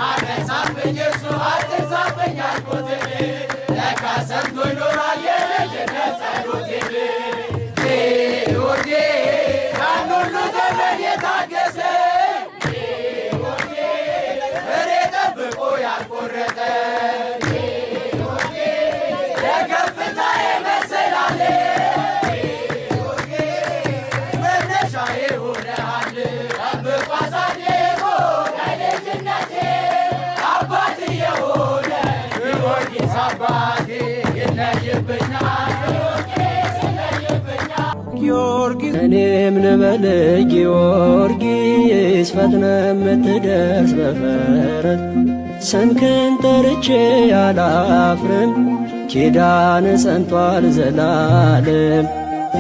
አነሳብኝ እርሱ አትርሳብኝ አልኩትን ለካ ሰምቶ ይኖራል የልጅነት ጸሎቴን ጊዮርጊስ ያን ሁሉ ዘመን የታገሰ ጊዮርጊስ ፍሬ ጠብቆ ያልቆረጠ ጊዮርጊስ ለከፍታዬ መሰላል ጊዮርጊስ መነሻዬ ሆነሃል ጠብቆ አሳድጎ ከልጅነቴ አባት የሆነ ጊዮርጊስ አባቴ ይለይብኛል ጊዮርጊስ እኔም ልበል ጊዮርጊስ ፈጥነ የምትደርስ በፈረስ ስምህን ጠርቼ አላፍርም ኪዳን ጸንቷል ዘላለም።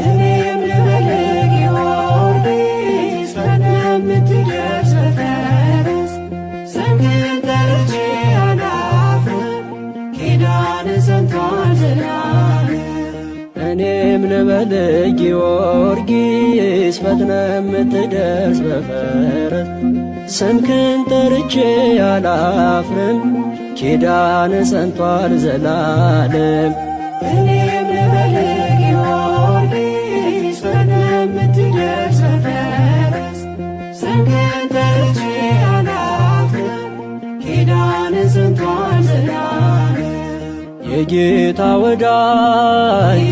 እኔም ልበል ጊዮርጊስ ፈጥነ የምትደርስ በፈረስ ስምህን ጠርቼ አላፍርም ኪዳን ጸንቷል ዘላለም። እኔም ልበል ጊዮርጊስ ፈጥነ የምትደርስ በፈረስ ስምህን ጠርቼ አላፍርም ኪዳን ጸንቷል ዘላለም። እኔም ልበል ጊዮርጊስ ፈጥነ የምትደርስ በፈረስ ስምህን ጠርቼ አላፍርም ኪዳን ጸንቷል ዘላለም። የጌታ ወዳጅ